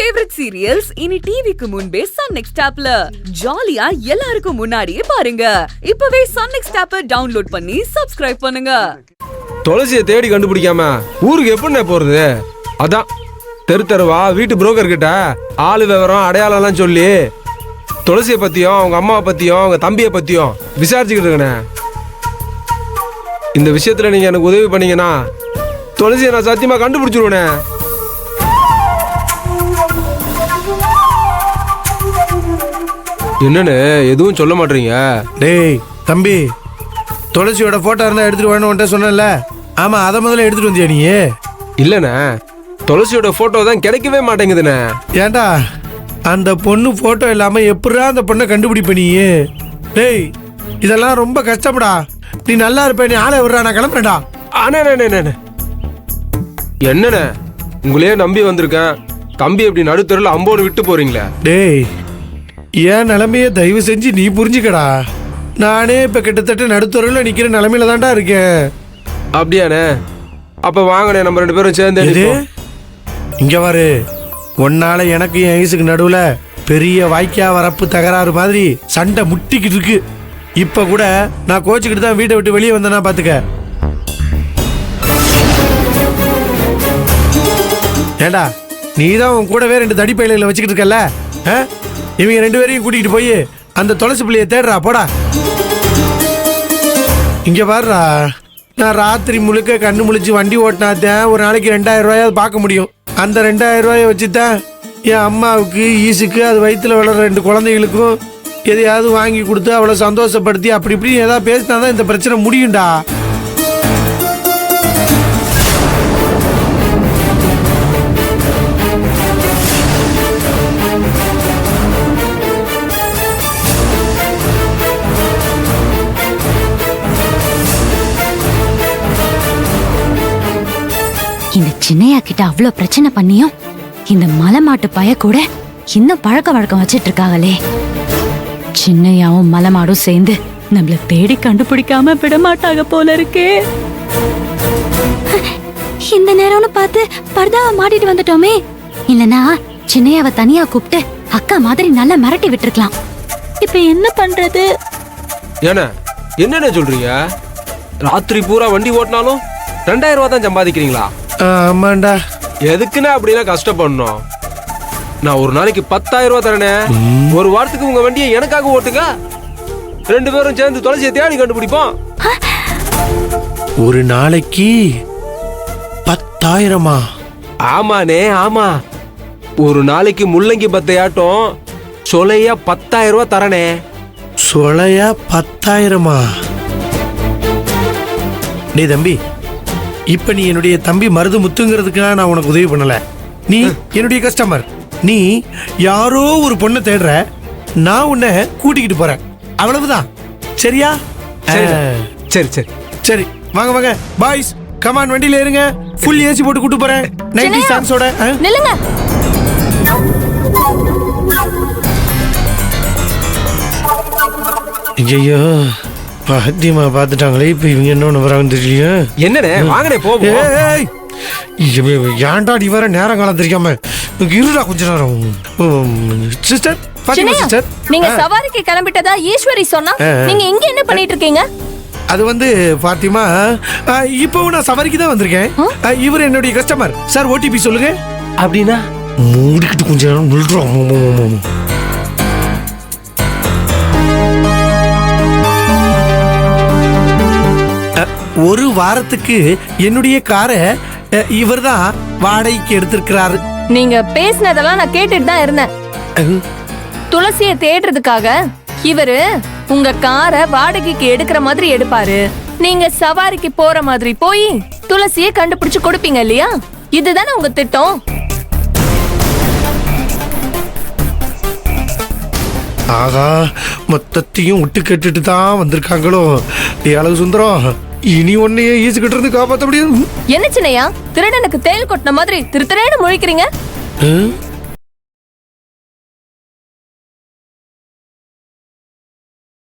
Favourite serials இனி டிவிக்கு முன்பே சன் நெக்ஸ்ட் ஆப்ல ஜாலியா எல்லாருக்கும் முன்னாடியே பாருங்க. இப்பவே சன் நெக்ஸ்ட் ஆப்பை டவுன்லோட் பண்ணி சப்ஸ்கிரைப் பண்ணுங்க. துளசியை தேடி கண்டுபிடிக்காம ஊருக்கு எப்படி போறது? அதான் தெரு தெருவா வீட்டு புரோக்கர் கிட்ட ஆளு விவரம் அடையாளம் எல்லாம் சொல்லி துளசியை பத்தியும் அவங்க அம்மாவை பத்தியும் அவங்க தம்பியை பத்தியும் விசாரிச்சுக்கிட்டு இருக்கேனே. இந்த விஷயத்துல நீங்க எனக்கு உதவி பண்ணீங்கன்னா துளசியை நான் சத்தியமா கண்டுபிடிச்சிருவேனே. என்னன்னு எதுவும் சொல்ல மாட்டீங்க? டேய் தம்பி, துளசியோட போட்டோ இருந்தா எடுத்துட்டு வரணும் சொன்னல. ஆமா, அதை முதல்ல எடுத்துட்டு வந்தியா நீ? இல்லண்ணே, துளசியோட போட்டோ தான் கிடைக்கவே மாட்டேங்குதுண்ணே. ஏண்டா அந்த பொண்ணு போட்டோ இல்லாம எப்படா அந்த பொண்ணை கண்டுபிடிப்ப நீ? டேய் இதெல்லாம் ரொம்ப கஷ்டப்படா. நீ நல்லா இருப்ப, நீ ஆளை விடுறா, நான் கிளம்புறேன்டா. என்னண்ணே, உங்களையே நம்பி வந்திருக்கேன். தம்பி எப்படி நடுத்தருல அம்போடு விட்டு போறீங்களே? டேய் ஏன் நிலைமைய தயவு செஞ்சு நீ புரிஞ்சுக்கடா. நானே இப்ப கிட்டத்தட்ட நடுத்தருல நிக்கிற நிலைமையில தான்டா இருக்கேன். அப்படியாண்ணே, அப்ப வாங்கண்ணே நம்ம ரெண்டு பேரும் சேர்ந்து. இங்க பாரு, ஒன்னால எனக்கு என் வயசுக்கு நடுவுல பெரிய வாய்க்கா வரப்பு தகராறு மாதிரி சண்டை முட்டிக்கிட்டு இருக்கு. இப்ப கூட நான் கோச்சுக்கிட்டு தான் வீட்டை விட்டு வெளியே வந்தேன்னா பாத்துக்க. ஏண்டா நீதான் உன் கூடவே ரெண்டு தடி பயில வச்சுக்கிட்டு இருக்கல. இவங்க ரெண்டு பேரையும் கூட்டிகிட்டு போய் அந்த துளசி பிள்ளைய தேடுறா, போடா. இங்க பாருடா, நான் ராத்திரி முழுக்க கண்ணு முழிச்சு வண்டி ஓட்டினாத்தேன் ஒரு நாளைக்கு 2000 ரூபாயாவது பார்க்க முடியும். அந்த 2000 ரூபாயை வச்சுதான் என் அம்மாவுக்கு ஈசுக்கு அது வயிற்றுல வளர்ற 2 குழந்தைகளுக்கும் எதையாவது வாங்கி கொடுத்து அவளை சந்தோஷப்படுத்தி அப்படி இப்படி ஏதாவது பேசினாதான் இந்த பிரச்சனை முடியும்டா. இந்த சின்னையா கிட்ட அவ்வளவு பிரச்சனை பண்ணியும் இந்த மலை மாட்டு பய கூட இன்னும் பழக்க வழக்கம் வச்சிட்டு இருக்காங்களே. சின்னையாவும் மலை மாடும் சேர்ந்து நம்மள தேடி கண்டுபிடிக்காம விட மாட்டாங்க போல இருக்கே. இந்த நேரம்னு பார்த்து பர்தாவை மாட்டிட்டு வந்துட்டோமே. இல்லனா சின்னையாவை தனியா கூப்பிட்டு அக்கா மாதிரி நல்லா மிரட்டி விட்டுருக்கலாம். இப்ப என்ன பண்றது? என்ன சொல்றீங்க? ராத்திரி பூரா வண்டி ஓட்டினாலும் 2000 ரூபா தான் சம்பாதிக்கிறீங்களா? ஆமாண்டா. எதுக்குன்னா அப்படின்னா கஷ்டப்படணும். நான் ஒரு நாளைக்கு 10,000 ரூபா தரேனே. ஒரு வாரத்துக்கு உங்க வண்டியை எனக்காக ஓட்டுங்க. 2 பேரும் சேர்ந்து துளசியை தேடி கண்டுபிடிப்போம். ஒரு நாளைக்கு 10,000? ஆமாண்ணே, ஆமா. ஒரு நாளைக்கு முள்ளங்கி பத்தையாட்டம் சொலையா 10,000 ரூபா தரனே. சொலையா 10,000? டே தம்பி, இப்ப நீ என்னுடைய தம்பி மருது முத்துங்கிறதுக்காக நான் உனக்கு உதவி பண்ணல. நீ என்னுடைய கஸ்டமர். நீ யாரோ ஒரு பொண்ணை தேடுற, நான் உன்னை கூட்டிக்கிட்டு போறேன், அவ்வளவுதான். சரியா? சரி சரி சரி, வாங்க வாங்க பாய்ஸ், கமான் வண்டியில ஏறுங்க. ஃபுல் ஏசி போட்டு கூட்டு போறேன் 90 சாங்ஸோட. நில்லுங்க. ஐயோ, பாத்தியமா பாத்துட்டாங்களே. இப்ப இவங்க என்ன வராங்கன்னு தெரியல. என்னடே, வாங்கடே போவோம். ஏன்டா நீ வர நேரம் காலம் தெரியாம இருடா கொஞ்ச நேரம். சிஸ்டர் பாத்திமா சிஸ்டர், நீங்க சவாரிக்கு கிளம்பிட்டதா ஈஸ்வரி சொன்னா, நீங்க இங்க என்ன பண்ணிட்டு இருக்கீங்க? அது வந்து பாத்திமா, இப்பவும் நான் சவாரிக்கு தான் வந்திருக்கேன். இவர் என்னுடைய கஸ்டமர். சார் ஓடிபி சொல்லுங்க. அப்படின்னா மூடிக்கிட்டு கொஞ்ச நேரம் நில்றோம். ஒரு வாரத்துக்கு என்னுடைய காரை இவர் தான் வாடகைக்கு எடுத்திருக்கிறாரு. நீங்க பேசினதெல்லாம் நான் கேட்டுட்டு தான் இருந்தேன். துளசியை தேடுறதுக்காக இவரு உங்க காரை வாடகைக்கு எடுக்கிற மாதிரி எடுப்பாரு. நீங்க சவாரிக்கு போற மாதிரி போய் துளசியை கண்டுபிடிச்சு கொடுப்பீங்க இல்லையா? இதுதானே உங்க திட்டம்? ஆகா, மொத்தத்தையும் விட்டு கேட்டுட்டு தான் வந்திருக்காங்களோ. அழகு சுந்தரம், இனி ஒன்னையே ஈசுகிட்டு இருந்து காப்பாற்ற முடியாது. என்ன சின்னையா, திருடனுக்கு தேல் கொட்டின மாதிரி திருத்தரேன்னு முழிக்கிறீங்க?